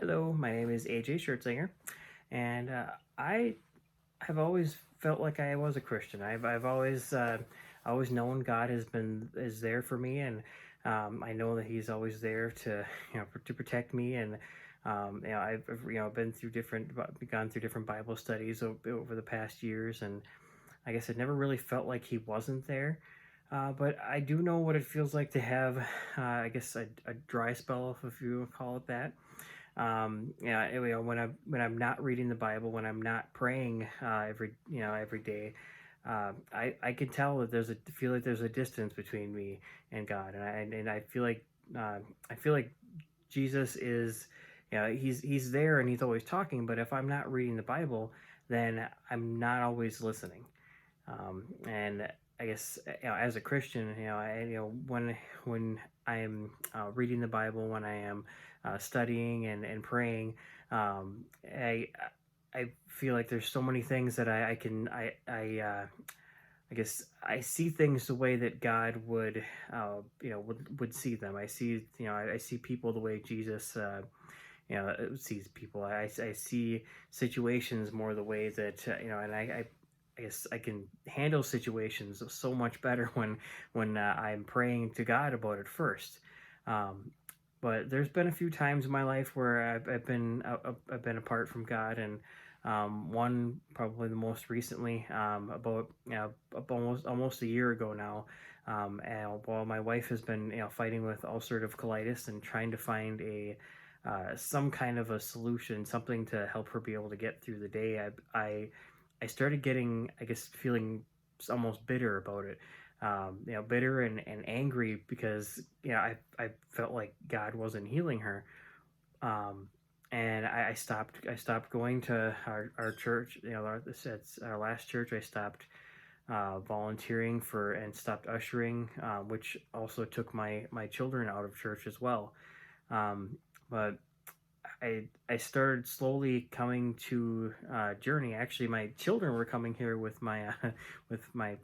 Hello, my name is AJ Schertzinger, and I have always felt like I was a Christian. I've always known God is there for me, and I know that He's always there to to protect me. And I've been through gone through different Bible studies over the past years, and I guess it never really felt like He wasn't there. But I do know what it feels like to have, I guess, a dry spell, if you would call it that. Yeah, when I'm not reading the Bible, when I'm not praying every day, I can tell that feel like there's a distance between me and God, and uh, I feel like Jesus is, he's there and he's always talking, but if I'm not reading the Bible, then I'm not always listening. And I guess as a Christian, when I am reading the Bible, when I am studying and praying, um, I I feel like there's so many things that I can I guess I see things the way that God would would see them. I see I see people the way Jesus sees people. I see situations more the way that and I guess I can handle situations so much better when I'm praying to God about it first. Um, but there's been a few times in my life where I've been apart from God, and one probably the most recently, about almost a year ago now. And while my wife has been fighting with ulcerative colitis and trying to find a some kind of a solution, something to help her be able to get through the day. I started getting, I guess, feeling almost bitter about it. Bitter and angry because I felt like God wasn't healing her. Um, and I stopped going to our church. It's our last church. I stopped volunteering for and stopped ushering, which also took my children out of church as well. But I started slowly coming to Journey. Actually, my children were coming here with my with my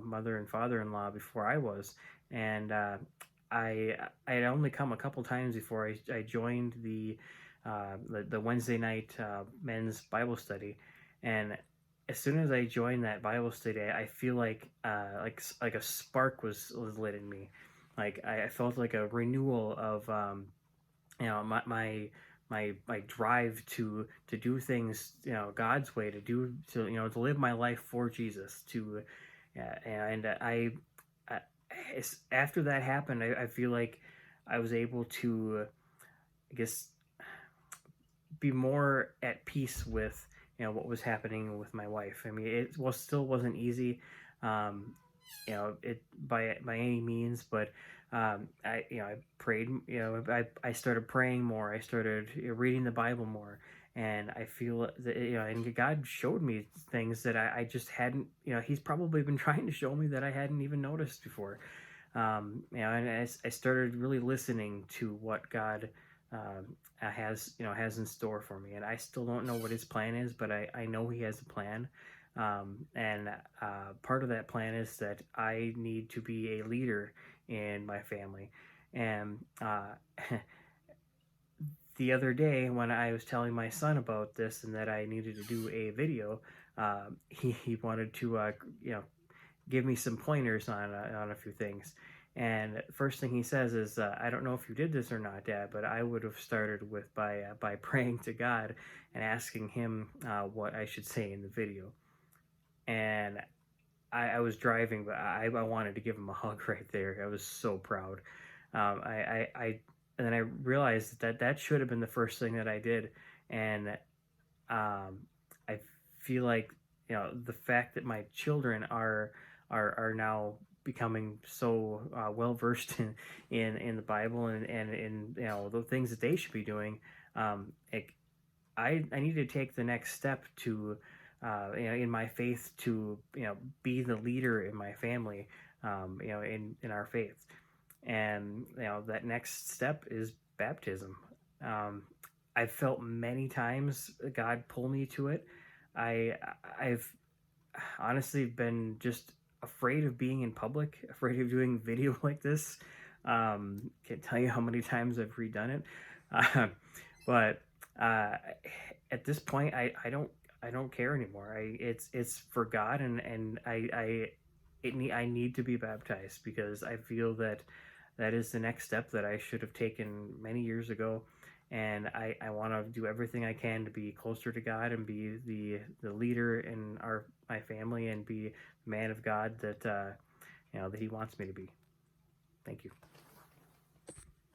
mother and father-in-law before I was, and I had only come a couple times before I joined the Wednesday night men's Bible study, and as soon as I joined that Bible study, I feel like a spark was lit in me, like I felt like a renewal of my drive to do things God's way, to live my life for Jesus, to and I after that happened, I feel like I was able to, I guess, be more at peace with what was happening with my wife. I mean, it was still wasn't easy, um, it by any means, but I prayed. I started praying more. I started reading the Bible more, and I feel that and God showed me things that I just hadn't. He's probably been trying to show me that I hadn't even noticed before. And I started really listening to what God has in store for me, and I still don't know what His plan is, but I know He has a plan. And part of that plan is that I need to be a leader in my family. And the other day, when I was telling my son about this and that I needed to do a video, he wanted to give me some pointers on a few things. And first thing he says is, "I don't know if you did this or not, Dad, but I would have started with by praying to God and asking Him what I should say in the video." And I was driving, but I wanted to give him a hug right there. I was so proud. And then I realized that that should have been the first thing that I did, and um, I feel like the fact that my children are now becoming so well versed in the Bible and in the things that they should be doing. Like I need to take the next step to in my faith to be the leader in my family, in our faith, and that next step is baptism. um, I've felt many times God pull me to it. I've honestly been just afraid of being in public, afraid of doing video like this. Can't tell you how many times I've redone it. uh, but uh, at this point, I don't care anymore. It's for God, and I need to be baptized because I feel that that is the next step that I should have taken many years ago. And I want to do everything I can to be closer to God and be the leader in my family and be the man of God that that He wants me to be. Thank you.